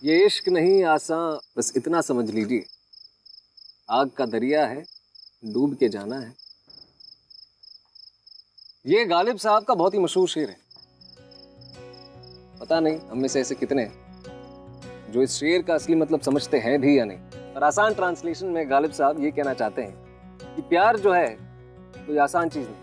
ये इश्क नहीं आसान, बस इतना समझ लीजिए, आग का दरिया है, डूब के जाना है। ये गालिब साहब का बहुत ही मशहूर शेर है। पता नहीं हम में से ऐसे कितने हैं जो इस शेर का असली मतलब समझते हैं भी या नहीं, पर आसान ट्रांसलेशन में गालिब साहब ये कहना चाहते हैं कि प्यार जो है कोई आसान चीज नहीं,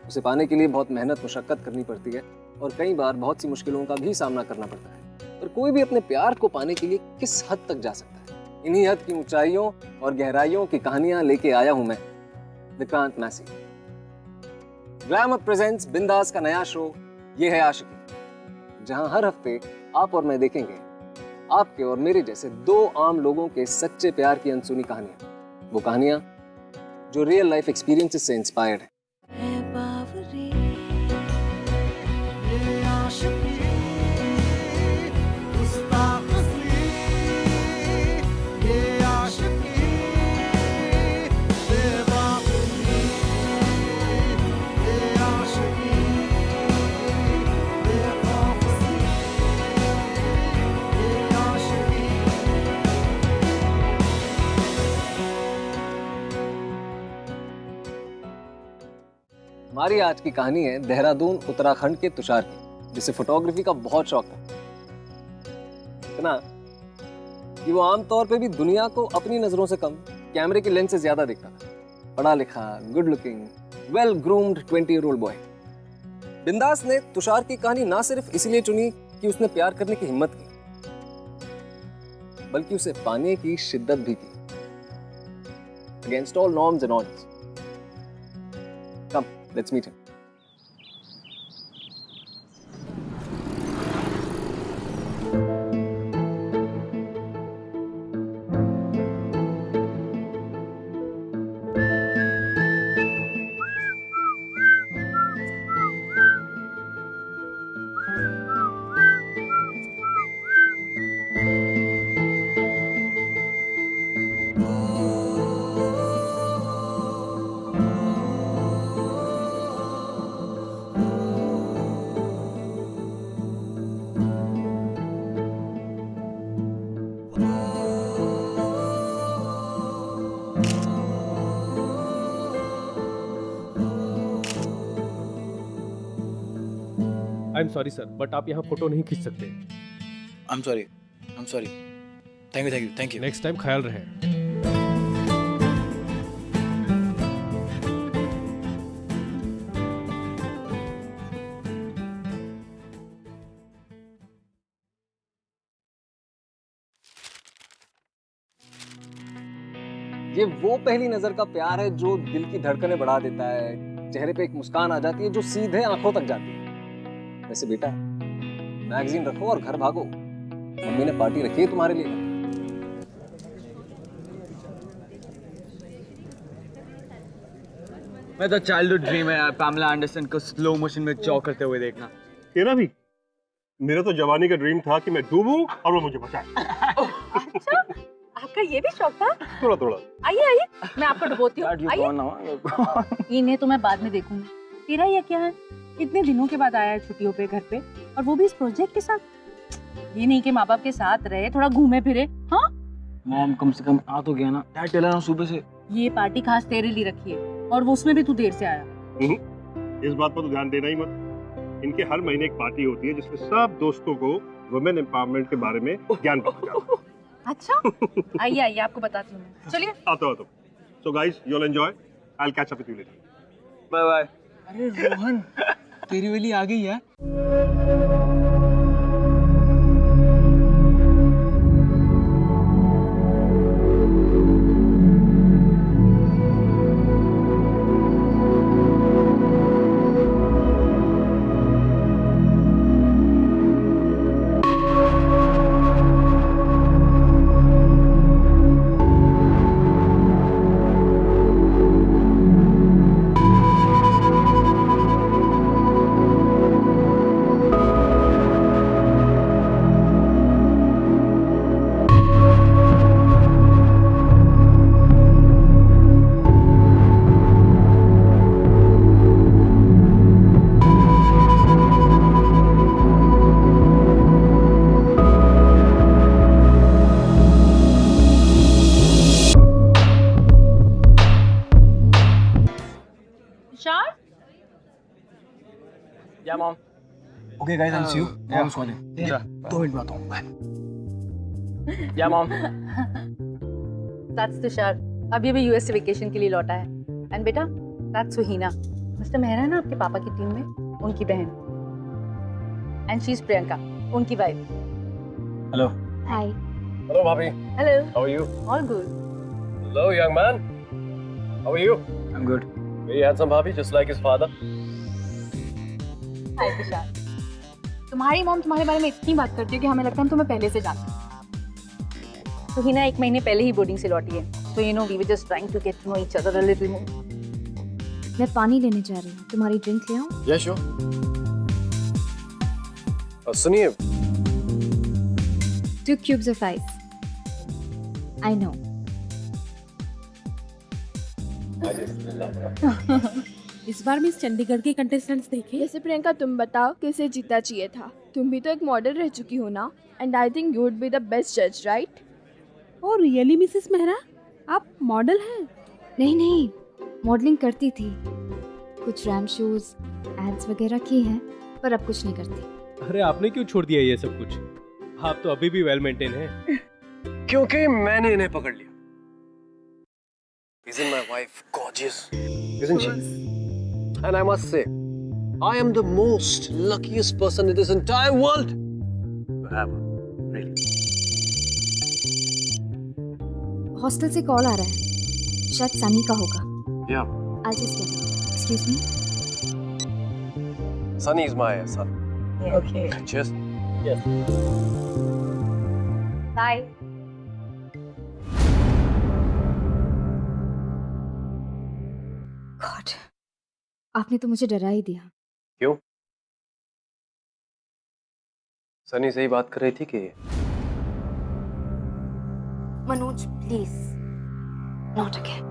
उसे पाने के लिए बहुत मेहनत मुशक्कत करनी पड़ती है और कई बार बहुत सी मुश्किलों का भी सामना करना पड़ता है। पर कोई भी अपने प्यार को पाने के लिए किस हद तक जा सकता है, इन्हीं हद की ऊंचाइयों और गहराइयों की कहानियां लेके आया हूं मैं, विक्रांत मैसी। ग्लैमर प्रेजेंट्स बिंदास का नया शो ये है आशिकी, जहां हर हफ्ते आप और मैं देखेंगे आपके और मेरे जैसे दो आम लोगों के सच्चे प्यार की अनसुनी कहानियां, वो कहानियां जो रियल लाइफ एक्सपीरियंसेस से इंस्पायर्ड है। हमारी आज की कहानी है देहरादून उत्तराखंड के तुषार की, जिसे फोटोग्राफी का बहुत शौक था, इतना कि वो आमतौर पे भी दुनिया को अपनी नजरों से कम कैमरे के लेंस से ज्यादा देखता था। पढ़ा लिखा, good looking, well groomed 20-year-old boy. बिंदास ने तुषार की कहानी ना सिर्फ इसलिए चुनी कि उसने प्यार करने की हिम्मत की, बल्कि उसे पाने की शिद्दत भी की, against all norms and orders. Come, let's meet him. I am sorry sir, but आप यहाँ फोटो नहीं खींच सकते। I am sorry. Thank you. Next time ख्याल रहे। ये वो पहली नजर का प्यार है जो दिल की धड़कनें बढ़ा देता है, चेहरे पे एक मुस्कान आ जाती है जो सीधे आंखों तक जाती है। वैसे बेटा, मैगजीन रखो और घर भागो, मम्मी ने पार्टी रखी है तुम्हारे लिए। मैं तो चाइल्डहुड ड्रीम है यार, पामेला एंडरसन को स्लो मोशन में चॉक करते हुए देखना। तेरा भी? मेरा तो जवानी का ड्रीम था कि मैं डूबूं और वो मुझे बचाए। अच्छा, आपका ये भी शौक था? थोड़ा। आइए, मैं आपको डुबोती हूँ। इन्हें तो मैं बाद में देखूंगी। तेरा ये क्या है? इतने दिनों के बाद आया है छुट्टियों पे घर पे, और वो भी इस प्रोजेक्ट के साथ। ये नहीं कि माँ बाप के साथ रहे, थोड़ा घूमे फिरे। हाँ मॉम, कम से कम आ तो गया ना। डैड चला रहा सुबह से। ये पार्टी खास तेरे लिए रखी है, और वो उसमें भी तू देर से आया। इस बात पर तो ध्यान देना ही मत। इनके हर महीने एक पार्टी होती है जिसमें सब दोस्तों को वुमेन एम्पावरमेंट के बारे में ज्ञान पहुंचाता। अच्छा, आइए आपको बताती हूँ। चलिए। आता हूँ। So guys, you'll enjoy. I'll catch up with you later. Bye bye. अरे रोहन, तेरी वाली आ गई है। Tushar Yeah, mom. Okay guys, I'll see you. Yeah. Mom's calling. 2 minute में आता हूँ. Bye. Yeah, mom. That's Tushar, अभी अभी यूएस से वेकेशन के लिए लौटा है. एंड बेटा, दैट्स सुहीना. मिस्टर मेहरा है ना आपके पापा की टीम में, उनकी बहन. एंड शी इज प्रियंका, उनकी wife. Hello. Hi. Hello, Bobby. Hello. How are you? All good. Hello, young man. How are you? I'm good. Very handsome, Bobby, just like his father. हाय तुषार. तुम्हारी मॉम तुम्हारे बारे में इतनी बात करती है कि हमें लगता है हम तुम्हें पहले से जानते हैं. सुहीना 1 महीने पहले ही बोर्डिंग से लौटी है. So you know we were just trying to get to know each other a little more. मैं पानी लेने जा रही हूँ. तुम्हारी ड्रिंक ले आऊँ? Yeah, sure. सुनिए. 2 cubes of ice. I know. इस बार मिस चंडीगढ़ के कंटेस्टेंट्स देखे. जैसे प्रियंका, तुम बताओ किसे जीतना चाहिए था? तुम भी तो एक मॉडल रह चुकी हो ना. And I think you would be the best जज, right? Oh really Mrs Mehra, आप मॉडल हैं? नहीं, मॉडलिंग करती थी. कुछ रैम शोज, एड्स वगैरह की हैं, पर अब कुछ नहीं करती. अरे आपने क्यों छोड़ दिया ये सब कुछ? आप तो अभी भी वेल मेंटेन हैं. क्योंकि मैंने इन्हें पकड़ लिया. Isn't my wife gorgeous? Isn't she? And I must say, I am the most luckiest person in this entire world to have her. Really. Hostel से कॉल आ रहा है. शायद सनी का होगा. Yeah. I'll just get it. Excuse me. Sunny is my son. Okay. Cheers. Bye. God, आपने तो मुझे डरा ही दिया. क्यों? सनी सही बात कर रही थी कि मनोज प्लीज, नॉट अगेन.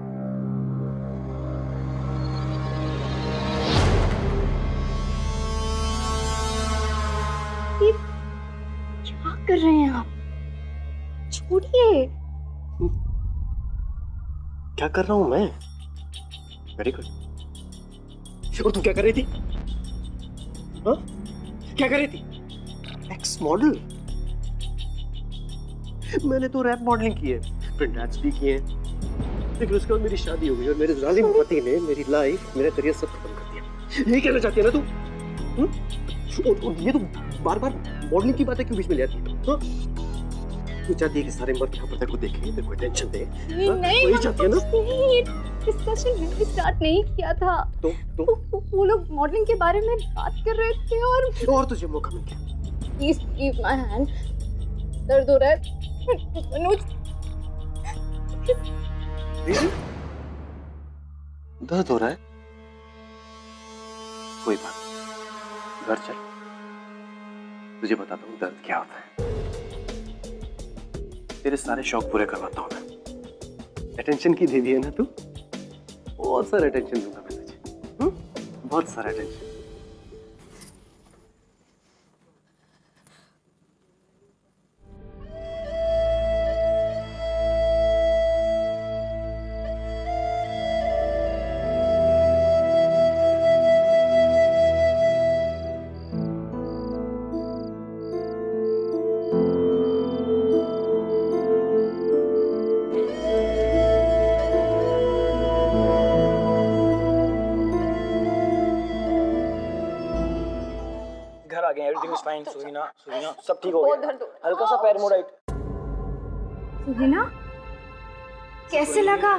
क्या कर रहे हैं आप? छोड़िए. क्या कर रहा हूं मैं? Very good. और तू क्या कर रही थी? हाँ? क्या कर रही थी? X model. मैंने तो रैप मॉडलिंग की है, प्रिंट एड्स भी किए हैं, लेकिन उसके बाद मेरी शादी हो गई और मेरे जालिम पति ने मेरी लाइफ, मेरा करियर सब खत्म कर दिया. यही कहना चाहती है ना तू? और ये तो बार-बार मॉडलिंग की बातें क्यों बीच में ले आती है? हाँ? तू चाहती है कि सारे मर्द यहाँ पर तेरे को देखें, तेरे को अटेंशन दे. नहीं, वही चाहती है ना? नहीं, डिस्कशन मैंने स्टार्ट नहीं किया था. तो वो लोग मॉडलिंग के बारे में बात कर रहे थे और तुझे मौका मिल गया. Please leave my hand. दर्द हो रहा है मनोज. दर्द हो रहा है? कोई बात नहीं, घर चल, तुझे बताता हूँ दर्द क्या होता है. तेरे सारे शौक पूरे करवाता हूँ मैं. अटेंशन की देवी है ना तू? बहुत सारा अटेंशन दूंगा मैं तुझे. बहुत सारा attention. Everything is fine. Suhina सब ठीक हो गया. हल्का सा पैर मोड़ा. सुहीना, कैसे लगा?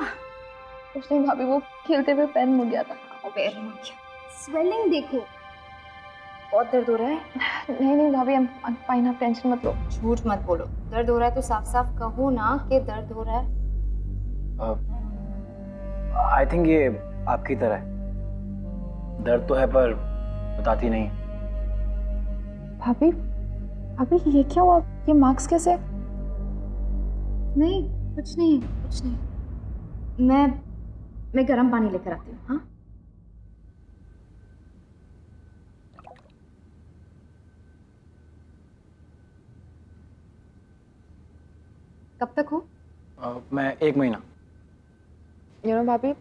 कुछ नहीं भाभी, वो खेलते हुए पैर मुड़ गया था. पैर मुड़ गया. स्वेलिंग देखो, बहुत दर्द हो रहा है. नहीं भाभी, आई एम फाइन, आप टेंशन मत लो. झूठ मत बोलो. दर्द हो रहा है तो साफ साफ कहो ना कि दर्द हो रहा है. आई थिंक ये आपकी तरह है. दर्द तो है पर बताती नहीं. भाभी ये क्या हुआ? ये मार्क्स कैसे? नहीं, कुछ नहीं. मैं गर्म पानी लेकर आती हूँ. हाँ, कब तक हो? मैं 1 महीना. भाभी,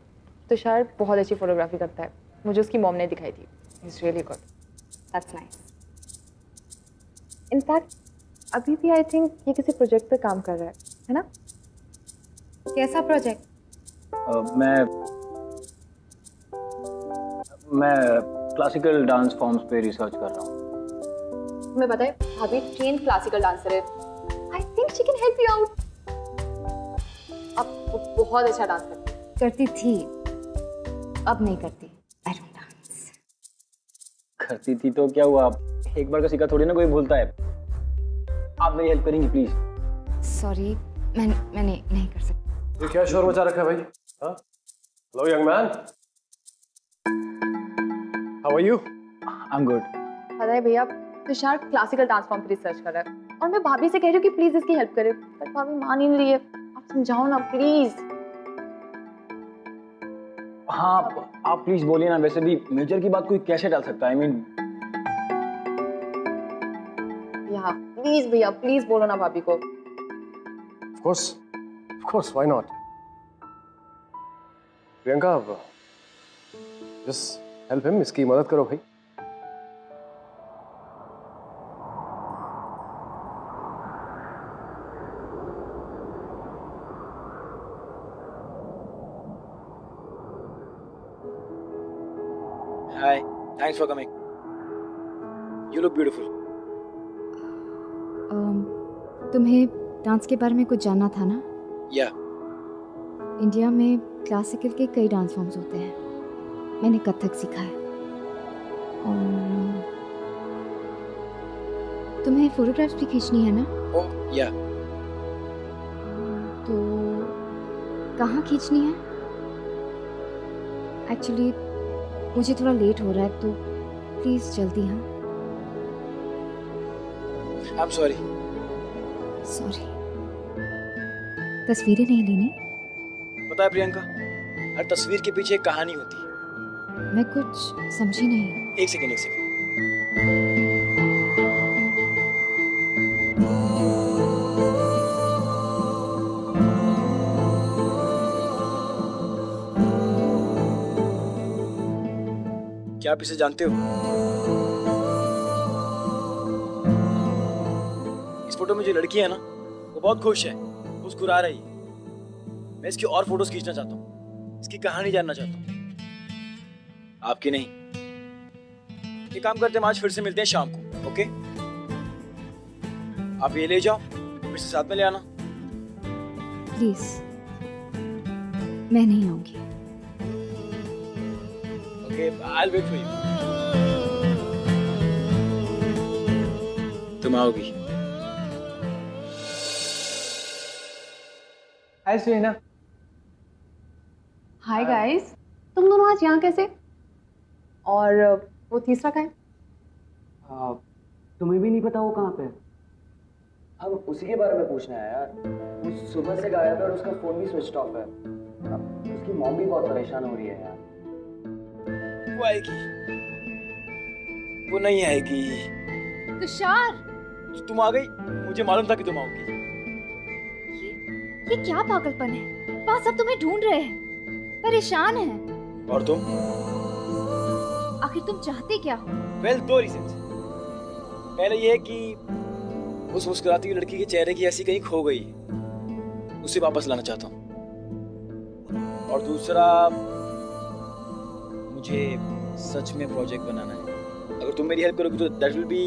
तुषार बहुत अच्छी फोटोग्राफी करता है. मुझे उसकी मॉम ने दिखाई थी. He's really good. That's nice. In fact अभी भी आई थिंक ये किसी प्रोजेक्ट पे काम कर रहा है ना? कैसा प्रोजेक्ट? मैं क्लासिकल डांस फॉर्म्स पे रिसर्च कर रहा हूँ. तुम्हें पता है भाभी ट्रेन क्लासिकल डांसर है. I think she can help you out. अब वो बहुत अच्छा डांस करती है. करती थी, अब नहीं करती. I don't dance. करती थी तो क्या हुआ? एक बार का सीखा थोड़ी ना कोई भूलता है. आप मेरी हेल्प करेंगी प्लीज? Sorry, मैं नहीं कर सकती. ये क्या शोर मचा रखा है भाई? हाँ? Hello young man. How are you? I'm good. पता है भैया तुषार क्लासिकल डांस फॉर्म पे रिसर्च कर रहा है और मैं भाभी से कह रही हूँ कि प्लीज इसकी हेल्प करे, पर भाभी मान ही नहीं रही है. आप समझाओ ना प्लीज. हाँ आप प्लीज बोलिए ना. वैसे भी मेजर की बात कोई कैसे डाल सकता है? I mean प्लीज भैया प्लीज बोलो ना भाभी को. Of course, why not? Priyanka, just help him. इसकी मदद करो भाई. Hi, thanks for coming. You look beautiful. तुम्हें डांस के बारे में कुछ जानना था ना? Yeah. इंडिया में क्लासिकल के कई डांस फॉर्म्स होते हैं. मैंने कथक सीखा है. और तुम्हें फोटोग्राफ्स भी खींचनी है ना? Oh, yeah. तो कहाँ खींचनी है? एक्चुअली मुझे थोड़ा लेट हो रहा है तो प्लीज जल्दी. हाँ I'm sorry. सॉरी. तस्वीरें नहीं लेनी? पता है प्रियंका, हर तस्वीर के पीछे एक कहानी होती है. मैं कुछ समझी नहीं. एक सेकंड. क्या आप इसे जानते हो? इस फोटो में जो लड़की है ना, वो बहुत खुश है, मुस्कुरा रही है. मैं इसकी और फोटोज खींचना चाहता हूँ, इसकी कहानी जानना चाहता हूँ. आपकी नहीं. ये काम करते हैं, आज फिर से मिलते हैं शाम को. ओके? आप ये ले जाओ, फिर से साथ में ले आना. प्लीज मैं नहीं आऊंगी. Okay, I'll wait for you. तुम आओगी. हाय सुनैना. हाय गाइस, तुम दोनों आज यहाँ कैसे? और वो तीसरा कहाँ है? तुम्हें भी नहीं पता वो कहाँ पे है? हम उसी के बारे में पूछना है यार. वो सुबह से गायब है और उसका फोन भी स्विच ऑफ है. उसकी मॉम भी बहुत परेशान हो रही है यार. वो आएगी. वो नहीं आएगी. तुषार, तुम आ गई. मुझे मालूम था कि तुम आओगी. ये क्या पागलपन है? वहाँ सब तुम्हें ढूंढ रहे हैं, परेशान हैं. और तुम? आखिर तुम चाहते क्या हो? वेल, दो रीजंस. पहले ये कि उस मुस्कुराती हुई लड़की के चेहरे की ऐसी कहीं खो गई, उसे वापस लाना चाहता हूँ. और दूसरा, मुझे सच में प्रोजेक्ट बनाना है. अगर तुम मेरी हेल्प करोगी तो दैट विल बी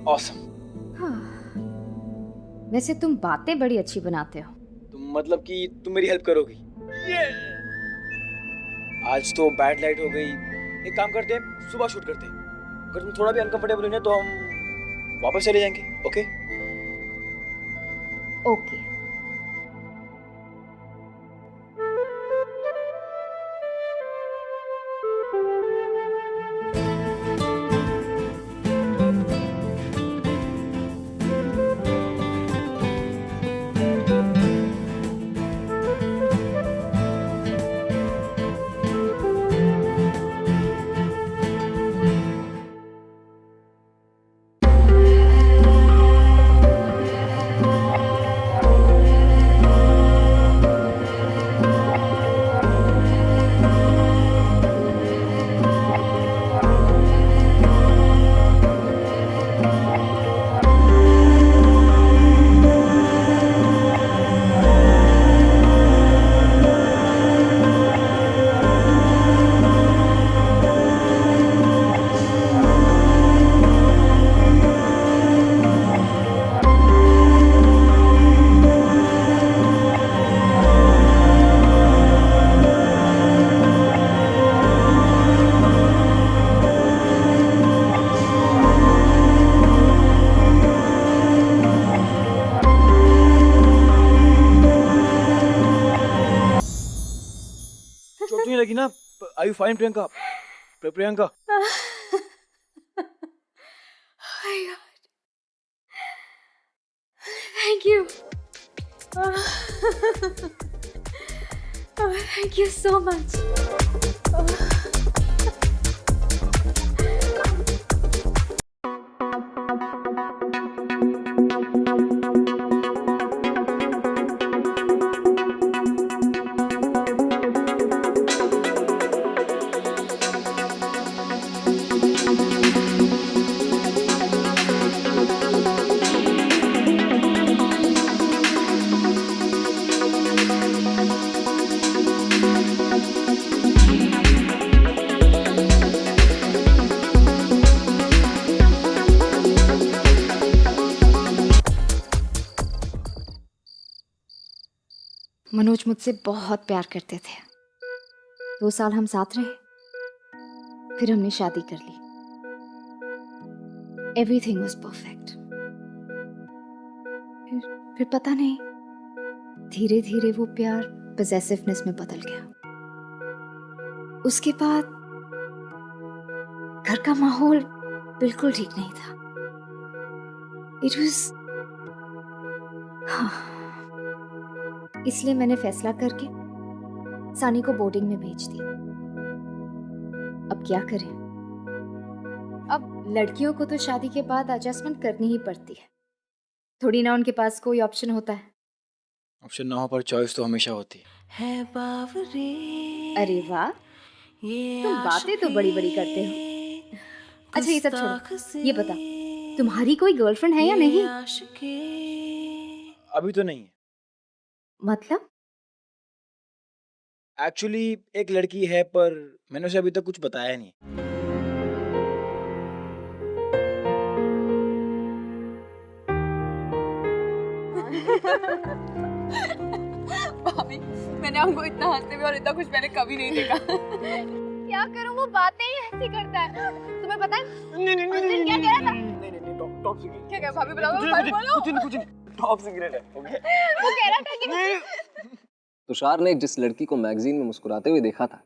ऑसम. हाँ, वैसे तुम बातें बड़ी अच्छी बनाते हो. तुम मतलब कि तुम मेरी हेल्प करोगी? आज तो बैड लाइट हो गई. एक काम करते हैं, सुबह शूट करते हैं. अगर तुम थोड़ा भी अनकंफर्टेबल हो ना तो हम वापस चले जाएंगे. Okay? Okay. Fine Priyanka. Priyanka. My God. Thank you. Thank you so much. Manoj मुझसे बहुत प्यार करते थे. 2 साल हम साथ रहे, फिर हमने शादी कर ली. Everything was perfect. फिर पता नहीं, धीरे धीरे वो प्यार पजेसिवनेस में बदल गया. उसके बाद घर का माहौल बिल्कुल ठीक नहीं था. इट वाज इसलिए मैंने फैसला करके सानी को बोर्डिंग में भेज दिया. अब क्या करें? अब लड़कियों को तो शादी के बाद एडजस्टमेंट करनी ही पड़ती है. थोड़ी ना उनके पास कोई ऑप्शन होता है. ऑप्शन ना हो पर चॉइस तो हमेशा होती है. अरे वाह, तुम बातें तो बड़ी बड़ी करते हो. अच्छा ये सब छोड़ो, ये बता तुम्हारी कोई गर्लफ्रेंड है या नहीं? अभी तो नहीं है. मतलब? एक्चुअली एक लड़की है, पर मैंने उसे अभी तक कुछ बताया नहीं. भाभी, मैंने आपको इतना हंसते हुए और इतना कुछ मैंने कभी नहीं देखा. क्या करूं, वो बातें ही ऐसी करता है. तुम्हें पता है नहीं, क्या कह रहा था? नहीं, टॉप सीक्रेट. क्या कह भाभी, बुलाओ, बोलो. कुछ नहीं, टॉप सीक्रेट है. ओके. वो कह रहा था कि तुषार ने जिस लड़की को मैगजीन में मुस्कुराते हुए देखा था,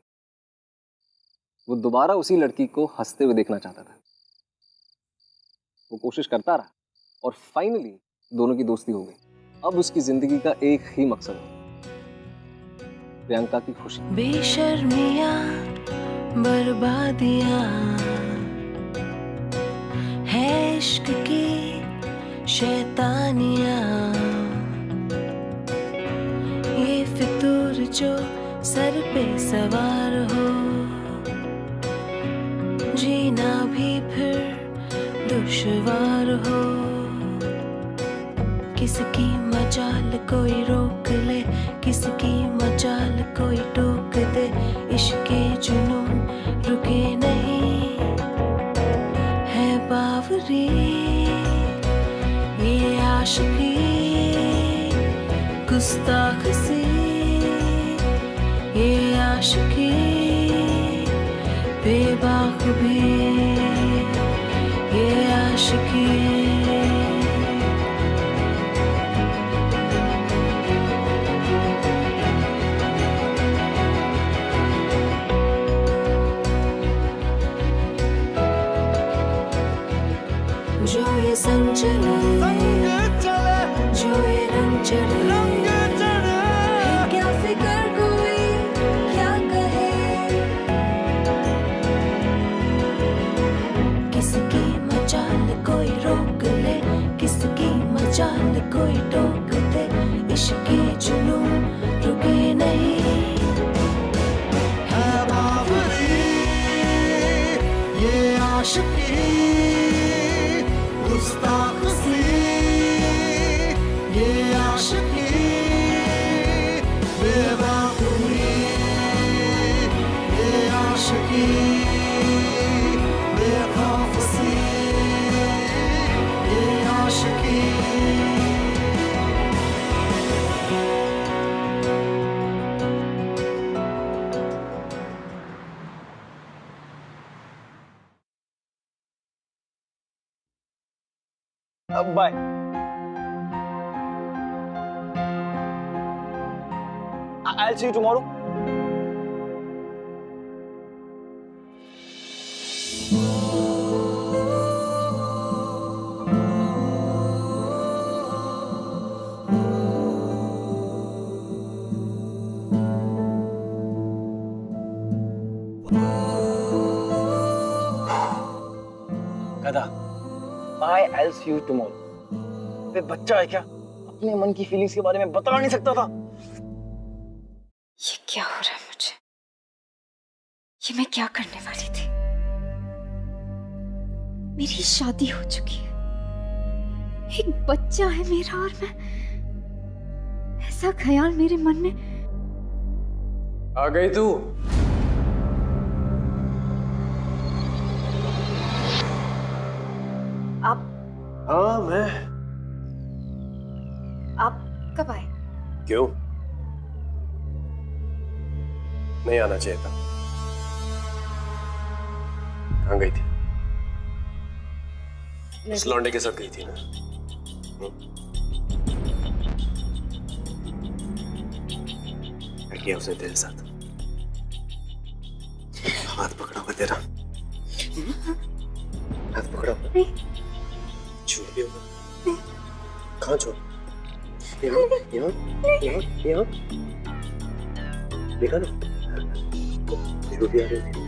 वो दोबारा उसी लड़की को हंसते हुए देखना चाहता था. वो कोशिश करता रहा और फाइनली दोनों की दोस्ती हो गई. अब उसकी जिंदगी का एक ही मकसद है, प्रियंका की खुशी. बेशर्मियां बर्बादियां है इश्क की शैतानियां, ये फितूर जो सर पे सवार हो, जीना भी फिर दुश्वार हो. किसकी मजाल कोई रोक ले, किसकी मजाल कोई टोक दे. इश्के जुनून रुके नहीं है बावरी, ये आशिकी गुस्ताख सी, ये आशिकी बेबाक भी, ये आशिकी. जो ये संग चले, जो ये रंग चढ़े, क्या फिक्र कोई क्या कहे. किसकी मचाल कोई रोक ले, किसकी मचाल कोई टोक दे. इश्के जुनून रुके नहीं है बावरी, ये आशिकी गुस्ताख सी, ये आशिकी बेबाकुरी, ये आशिकी बेखौफ सी, ये आशिकी. Bye. I'll see you tomorrow. गधा, I else you tomorrow। वे बच्चा है क्या? अपने मन की फीलिंग्स के बारे में बता नहीं सकता था। ये क्या हो रहा है मुझे? ये मैं क्या करने वाली थी? मेरी शादी हो चुकी है, एक बच्चा है मेरा, और मैं ऐसा ख्याल मेरे मन में। आ गई तू? आप? हाँ मैं। आप कब आए? क्यों? नहीं आना चाहिए था। कहाँ गई थी? इस लौंडे के साथ गई थी ना? क्या किया उसने तेरे साथ? हाथ पकड़ा हुआ तेरा? हाथ पकड़ा हुआ? छूट भी होगा? कहाँ छोड़? यहाँ यहाँ यहाँ यहाँ देखा ना? छूट भी आ रही थी।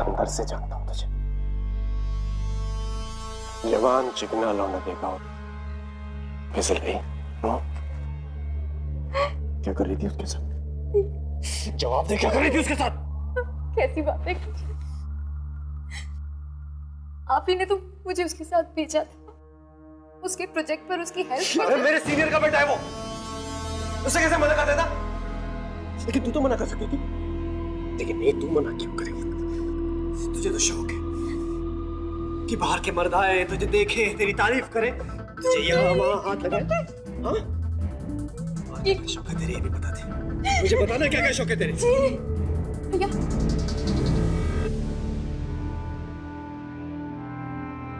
अंदर से जानता हूँ तुझे। जवान चिकना लौंडा देखा हो, फिसल गई। क्या कर रही थी उसके साथ? जवाब दे, क्या कर रही थी उसके साथ? कैसी बातें? आप ही ने तो मुझे उसके साथ भेजा था, उसके प्रोजेक्ट पर उसकी हेल्प। अरे मेरे सीनियर का बेटा है वो, उसे कैसे मना कर देता? लेकिन तू तो मना कर सकती थी। लेकिन नहीं, तू मना क्यों करेगी? तुझे तो शौक है कि बाहर के मर्द आए, तुझे देखे, तेरी तारीफ करें, तुझे यहाँ वहाँ हाथ लगाए। हाँ? क्या शौक है तेरे, ये भी बता दे। मुझे बताना क्या क्या शौक है तेरे। भैया,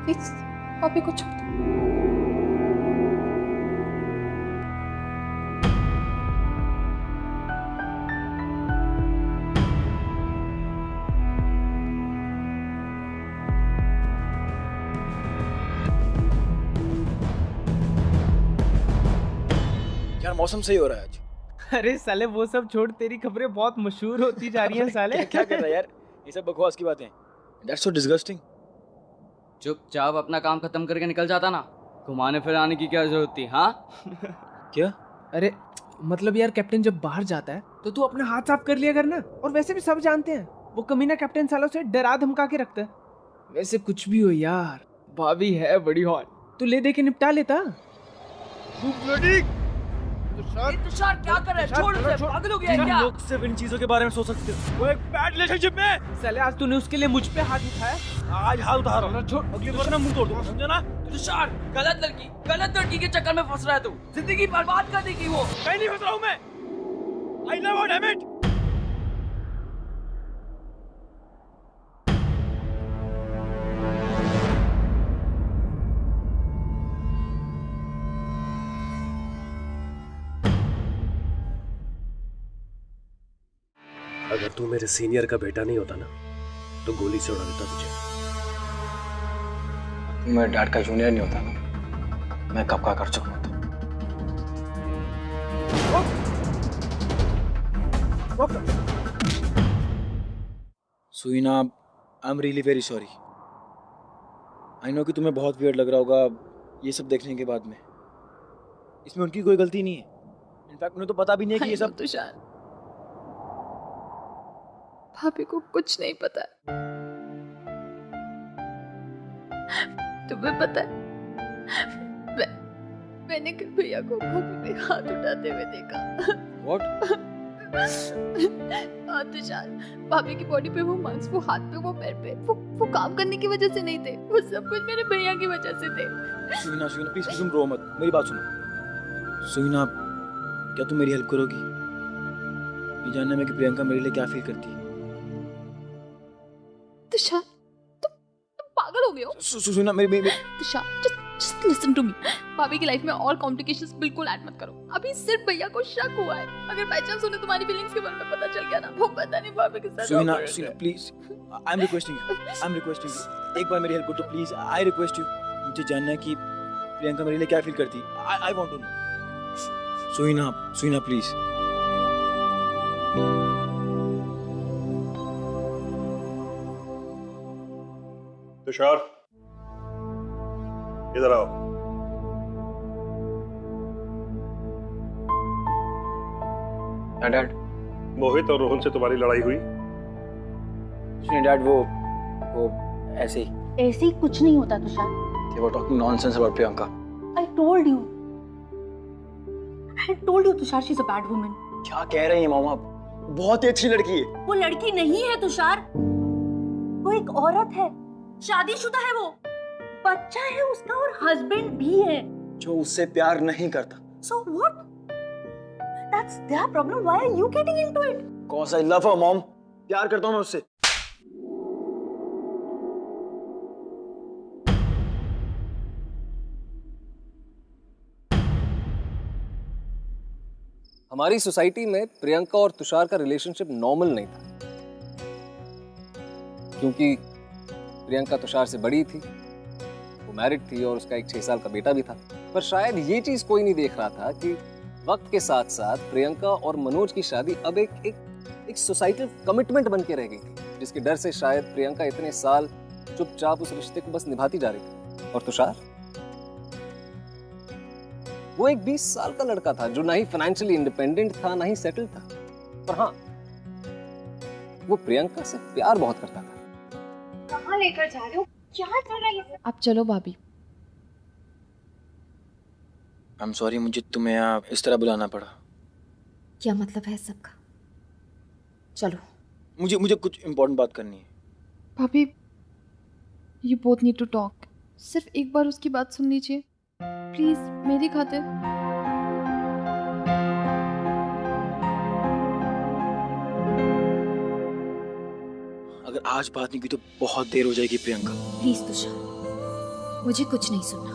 प्लीज पापी को छोड़ दो। यार मौसम सही हो रहा है आज। अरे साले वो सब छोड़, तेरी खबरें बहुत मशहूर होती जा रही हैं साले। क्या कर रहा है यार? ये सब बकवास की बातें। That's so disgusting। चुपचाप अपना काम खत्म करके निकल जाता ना, घुमाने फिराने की क्या जरूरत थी? हाँ क्या? अरे मतलब यार, कैप्टन जब बाहर जाता है तो तू अपने हाथ साफ कर लिया करना। और वैसे भी सब जानते हैं वो कमीना कैप्टन सालों से डरा धमका के रखता है। वैसे कुछ भी हो यार, भाभी है बड़ी हॉट, तू ले दे के निपटा लेता। तुषार क्या कर रहा है? छोड़ उसे, पागल हो गया है क्या? लोग सिर्फ इन चीजों के बारे में सोच सकते हो। वो एक बैड रिलेशनशिप में। साले आज तूने उसके लिए मुझ पे हाथ उठाया। आज हाथ उठा रहा हूँ। छोड़, अगली बार ना मुंह तोड़ दूंगा, समझा ना? तुषार गलत लड़की के चक्कर में फंस रहा है तू, जिंदगी बर्बाद कर देगी वो। मैं नहीं फंस रहा हूँ मैं। I love her, damn it। अगर तू मेरे सीनियर का बेटा नहीं होता ना, तो गोली से उड़ा देता तुझे। मेरे डैड का जूनियर नहीं होता ना, मैं कब का कर चुका होता। Suina, I am really very sorry. I know कि तुम्हें बहुत वियर्ड लग रहा होगा ये सब देखने के बाद में। इसमें उनकी कोई गलती नहीं है। इनफैक्ट उन्हें तो पता भी नहीं है कि ये सब। तुषार, भाभी को कुछ नहीं पता। तुम्हें पता है, मैंने कल भैया को भाभी पे हाथ उठाते हुए देखा। What? हाँ तुषार, भाभी की बॉडी पे वो मांस, वो हाथ पे, वो पैर पे, वो काम करने की वजह से नहीं थे, वो सब कुछ मेरे भैया की वजह से थे। सुइना प्लीज तुम रो मत, मेरी बात सुनो। सुइना, क्या तुम मेरी हेल्प करोगी ये जानने में कि प्रियंका मेरे लिए क्या फील करती है? तुषार, तुम पागल हो गए हो? सुइना, मेरी Tushar, Just listen to me. भाभी की लाइफ में और कॉम्प्लिकेशंस बिल्कुल ऐड मत करो. अभी सिर्फ भैया को शक हुआ है. अगर बाय चांस उन्हें तुम्हारी फीलिंग्स के बारे में पता चल गया ना, वो पता नहीं भाभी के साथ. Sunina, please, I am requesting you. एक बार मेरी हेल्प कर दो प्लीज. I request you. मुझे जानना है कि प्रियंका मेरे लिए क्या फील करती है. I want to know. Sunina please. Tushar, इधर आओ. डैड, मोहित और रोहन से तुम्हारी लड़ाई हुई? सुनिए डैड, वो ऐसे ही कुछ नहीं होता Tushar. They were talking nonsense about Priyanka. I told you Tushar, she's a bad woman. क्या कह रही हैं मामा? बहुत ही अच्छी लड़की है. वो लड़की नहीं है तुषार, वो एक औरत है, शादीशुदा है, वो बच्चा है उसका और हस्बैंड भी है जो उससे प्यार नहीं करता. So what? That's their problem. Why are you getting into it? Cause I love her, mom. प्यार करता हूँ मैं उससे. हमारी सोसाइटी में प्रियंका और तुषार का रिलेशनशिप नॉर्मल नहीं था, क्योंकि प्रियंका तुषार से बड़ी थी, वो मैरिड थी और उसका एक 6 साल का बेटा भी था. पर शायद ये चीज कोई नहीं देख रहा था कि वक्त के साथ साथ प्रियंका और मनोज की शादी अब एक सोसाइटल कमिटमेंट बन के रह गई थी, जिसके डर से शायद प्रियंका इतने साल चुपचाप उस रिश्ते को बस निभाती जा रही थी. और तुषार, वो एक 20 साल का लड़का था जो ना ही फाइनेंशियली इंडिपेंडेंट था, ना ही सेटल्ड था. पर हाँ, वो प्रियंका से प्यार बहुत करता था. कहाँ लेकर जा रहे हो? क्या कर रही है? आप चलो भाभी. आई एम सॉरी, मुझे तुम्हें यहाँ इस तरह बुलाना पड़ा. क्या मतलब है सबका? चलो. मुझे कुछ इम्पोर्टेंट बात करनी है. भाभी, you both need to talk. सिर्फ एक बार उसकी बात सुन लीजिए प्लीज, मेरी खातिर. अगर आज बात नहीं की तो बहुत देर हो जाएगी प्रियंका. प्लीज तुषार, मुझे कुछ नहीं सुनना.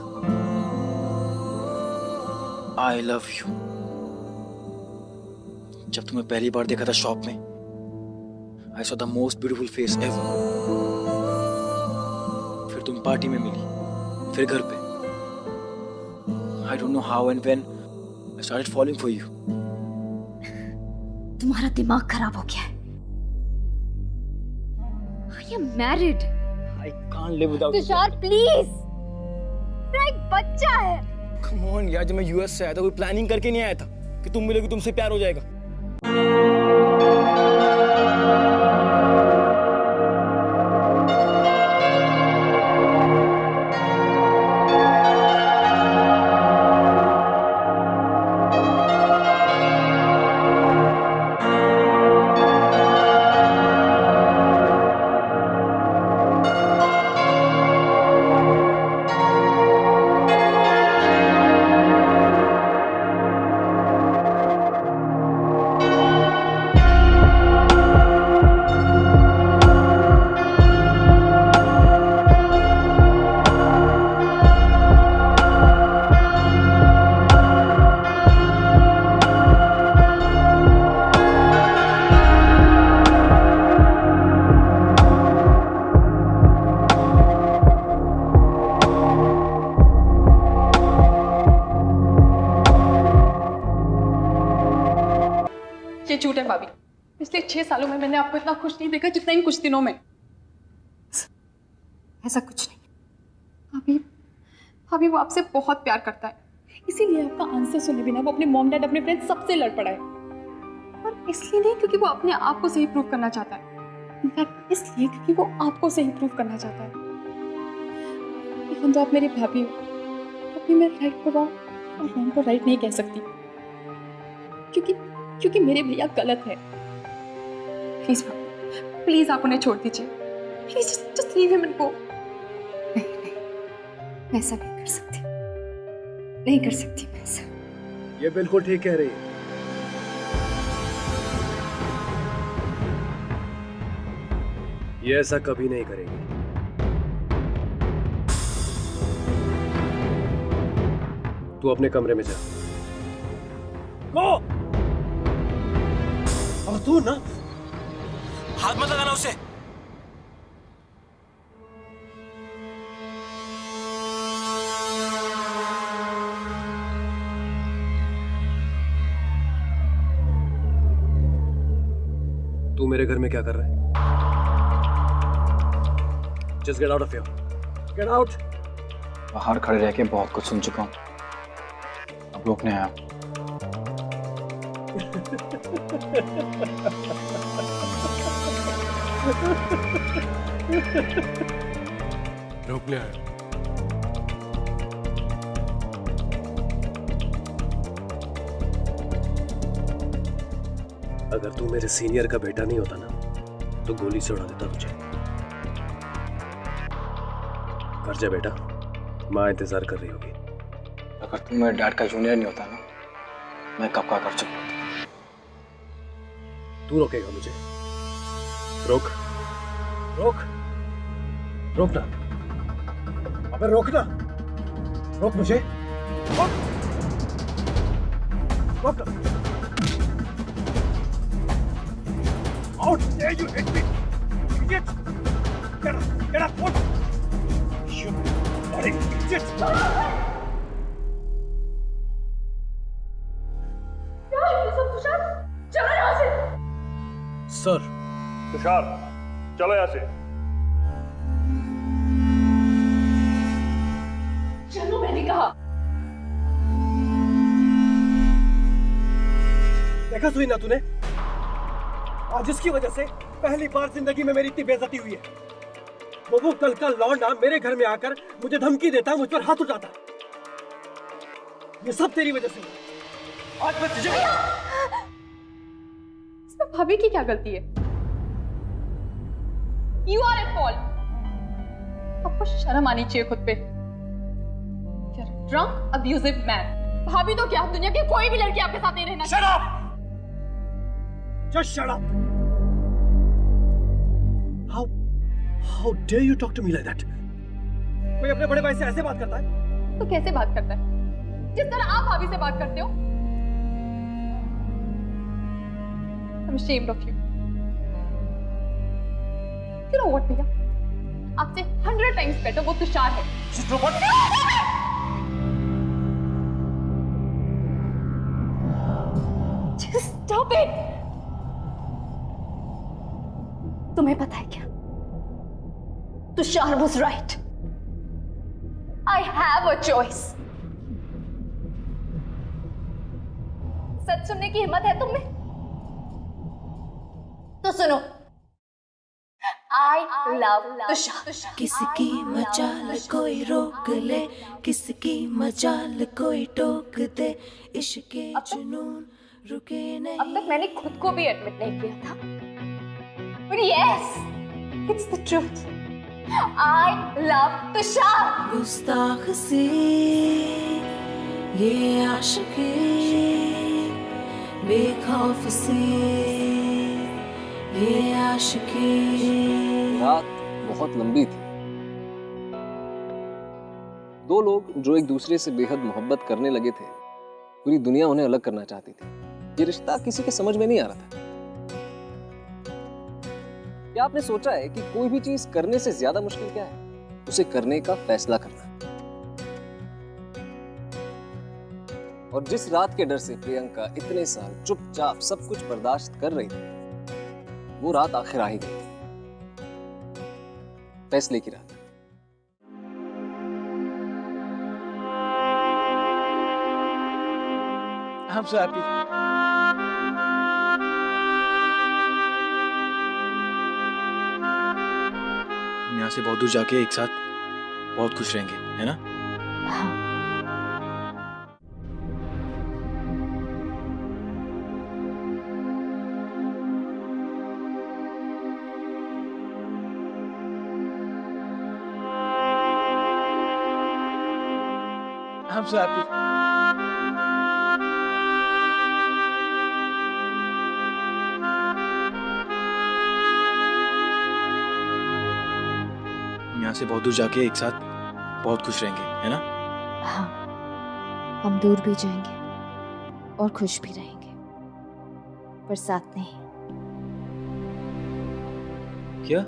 I love you. जब तुम्हें पहली बार देखा था शॉप में, I saw the most beautiful face ever. फिर तुम पार्टी में मिली, फिर घर पे. I don't know how and when I started falling for you. तुम्हारा दिमाग खराब हो गया है. I am married. I can't live without you. Tushar please, मेरा एक बच्चा है. Come on यार, जब मैं US से आया था कोई प्लानिंग करके नहीं आया था कि तुम मिलोगी, तुमसे प्यार हो जाएगा. झूठ है भाभी. पिछले 6 सालों में मैंने आपको इतना खुश नहीं देखा जितना इन कुछ दिनों में. ऐसा कुछ नहीं. भाभी वो आपसे बहुत प्यार करता है, इसीलिए आपका आंसर सुने बिना वो अपने मॉम डैड, अपने फ्रेंड्स सबसे लड़ पड़ा है. और इसलिए नहीं क्योंकि वो अपने आप को सही प्रूव करना चाहता है, इनफैक्ट इसलिए क्योंकि वो आपको सही प्रूव करना चाहता है. इवन तो आप मेरी भाभी हो, तभी मैं राइट को रॉन्ग और रॉन्ग को राइट नहीं कह सकती, क्योंकि मेरे भैया गलत है. प्लीज प्लीज आप उन्हें छोड़ दीजिए. Please just leave him and go. मैं ऐसा नहीं कर सकती, नहीं कर सकती मैं ऐसा. ये बिल्कुल ठीक कह रही है. ये ऐसा कभी नहीं करेगी. तू अपने कमरे में जा। गो। और तू ना हाथ मत लगाना उसे। तू मेरे घर में क्या कर रहा है? Just get out of here. Get out. बाहर खड़े रह के बहुत कुछ सुन चुका हूँ, अब रोकने आया। रोकने आया। अगर तू मेरे सीनियर का बेटा नहीं होता ना तो गोली से उड़ा देता तुझे। कर जा बेटा, माँ इंतजार कर रही होगी। अगर तू मेरे डैड का जूनियर नहीं होता ना, मैं कब का कर चुका होता। तू रोकेगा मुझे? रोक रोक रोक ना, अबे रोक ना, रोक मुझे, रोक रोक ना। Out there, you hit me, idiot! Get up, what? You bloody idiot! क्या है ये सब तुषार? चलो यहाँ से। सर। तुषार, चलो यहाँ से। चलो मैंने कहा। देखा सुई ना तूने? आज जिसकी वजह से पहली बार जिंदगी में मेरी इतनी बेइज्जती हुई है, वो कल का लौंडा मेरे घर में आकर मुझे धमकी देता, मुझ पर हाथ उठाता। ये सब तेरी वजह से हुआ। आज मैं तुझे इसमें भाभी की क्या गलती है? You are at fault. आपको शर्म आनी चाहिए खुद पे। You're a drunk, abusive man. भाभी तो क्या, दुनिया की कोई भी लड़की आपके साथ नहीं रहना। Shut up! Just shut up! How dare you talk to me like that? कोई अपने बड़े भाई से ऐसे बात करता है? तो कैसे बात करता है? जिस तरह आप भाभी से बात करते हो। I'm ashamed of you. You know what, भैया? आपसे 100 times better वो तुषार है। Just stop it! तुम्हें पता है क्या? Tushar was right. I have a choice. सच सुनने की हिम्मत है तुम में? तो सुनो। I love Tushar. किसकी मजाल कोई रोक ले, किसकी मजाल कोई टोक दे, इश्क के जुनून रुके नहीं। अब तक मैंने खुद को भी एडमिट नहीं किया था, but yes, it's the truth. I love Tushar. गुस्ताख सी ये आशिकी, बेखौफ सी ये आशिकी। रात बहुत लंबी थी। दो लोग जो एक दूसरे से बेहद मोहब्बत करने लगे थे, पूरी दुनिया उन्हें अलग करना चाहती थी। ये रिश्ता किसी के समझ में नहीं आ रहा था। क्या आपने सोचा है कि कोई भी चीज करने से ज्यादा मुश्किल क्या है? उसे करने का फैसला करना। और जिस रात के डर से प्रियंका इतने साल चुपचाप सब कुछ बर्दाश्त कर रही थी, वो रात आखिर आ ही गई। फैसले की रात। I'm so happy. हम यहाँ से बहुत दूर जाके एक साथ बहुत खुश रहेंगे, है ना? I'm so happy. यहाँ से बहुत दूर जाके एक साथ बहुत खुश रहेंगे, है ना? हम दूर भी जाएंगे और खुश भी रहेंगे, पर साथ नहीं। क्या?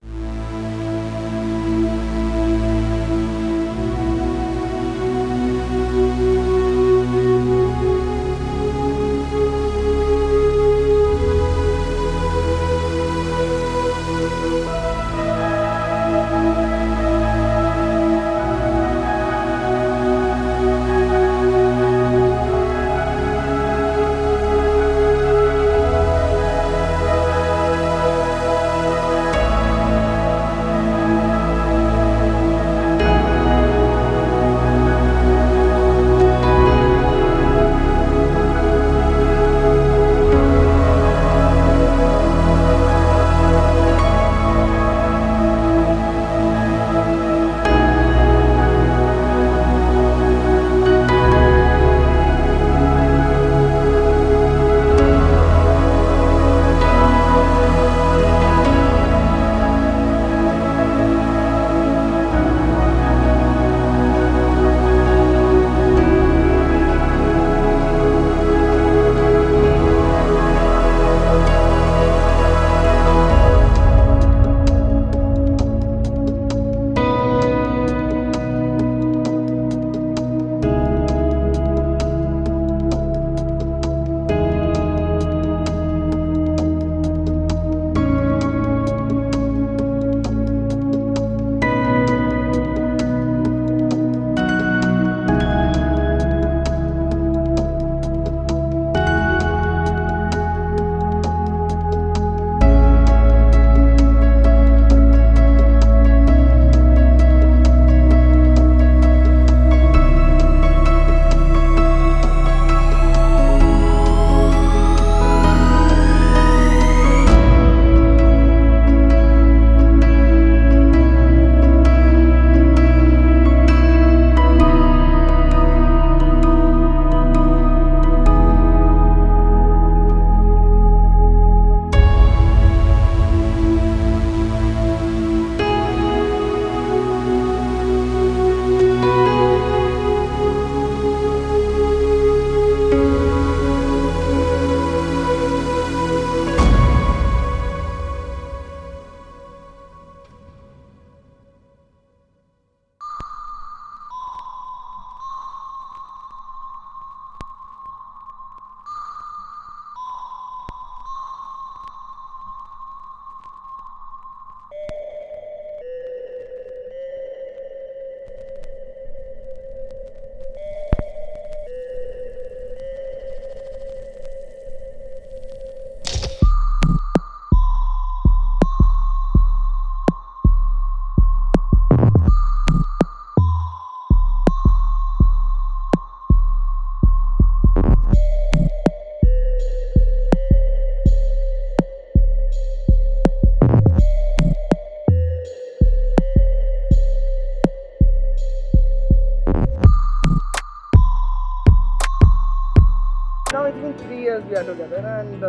Now it's been 3 years we are together and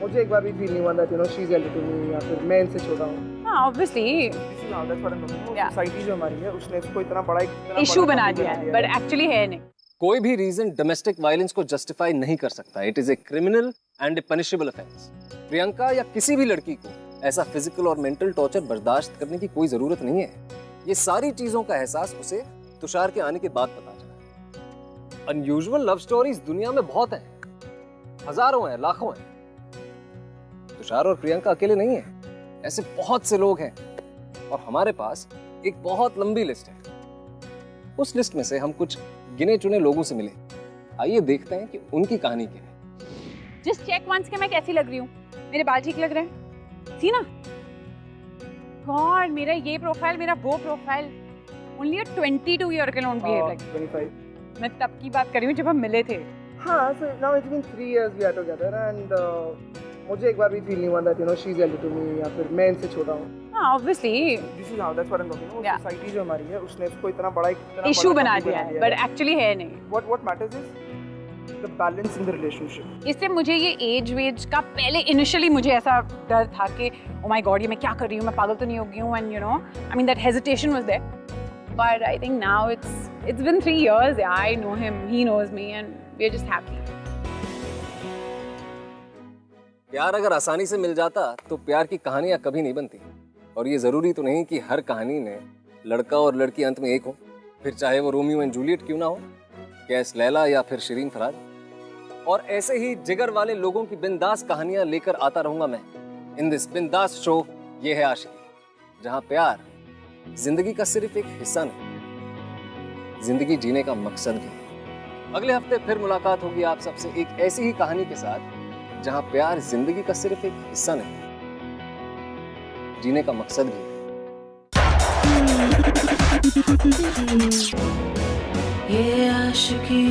मुझे एक बार भी फील नहीं हुआ that you know she's elder to me या फिर मैं इनसे छोटा हूँ। हाँ obviously This is how that's what I'm talking about. Society जो हमारी है उसने इसको इतना बड़ा इशू बना दिया है but actually है नहीं। कोई भी रीजन डोमेस्टिक वायलेंस को जस्टिफाई नहीं कर सकता। It is a criminal and A punishable offence. Priyanka या किसी भी लड़की को ऐसा फिजिकल और मेंटल टॉर्चर बर्दाश्त करने की कोई जरूरत नहीं है। ये सारी चीजों का एहसास उसे तुषार के आने के बाद पता चला। अनयूजुअल लव स्टोरीज दुनिया में बहुत हैं, हजारों हैं, लाखों हैं। तुषार और प्रियंका अकेले नहीं है, ऐसे बहुत से लोग हैं और हमारे पास एक बहुत लंबी लिस्ट है। उस लिस्ट में से हम कुछ गिने चुने लोगों से मिले। आइए देखते हैं कि उनकी कहानी क्या है। जस्ट चेक वंस के मैं कैसी लग रही हूँ। मेरे बाल ठीक लग रहे हैं? सी ना? गॉड, मेरा ये प्रोफाइल, मेरा वो profile. Only a 22 year can only behave like 25। मैं तब की बात कर रही हूँ जब हम मिले थे। हाँ, so now it's been 3 years we are together and मुझे एक बार भी फील नहीं हुआ that you know she's elder to me या फिर मैं इनसे छोटा हूँ। हाँ, obviously this is how that's what I'm talking about. Society जो हमारी है उसने इसको इतना बड़ा इशू बना दिया है but actually है नहीं। What matters is the balance in the relationship. इससे मुझे ये एज वेज का पहले इनिशियली मुझे ऐसा डर था कि ओ माय गॉड ये मैं क्या कर रही हूँ, मैं पागल तो नहीं हो गई हूँ, and you know I mean that hesitation was there. But I think now it's been 3 years. Yeah, I know him, he knows me, and we're just happy. प्यार अगर आसानी से मिल जाता तो प्यार की कहानियां कभी नहीं बनती। और ये जरूरी तो नहीं कि हर कहानी में लड़का और लड़की अंत में एक हो, फिर चाहे वो रोमियो एंड जूलियट क्यों ना हो, कैस लैला या फिर शिरीन फराज। और ऐसे ही जिगर वाले लोगों की बिंदास कहानियां लेकर आता रहूंगा मैं इन दिस बिंदास शो ये है आशिकी, जहां प्यार जिंदगी का सिर्फ एक हिस्सा नहीं, जिंदगी जीने का मकसद भी। अगले हफ्ते फिर मुलाकात होगी आप सबसे एक ऐसी ही कहानी के साथ जहां प्यार जिंदगी का सिर्फ एक हिस्सा नहीं, जीने का मकसद भी। ये आशिकी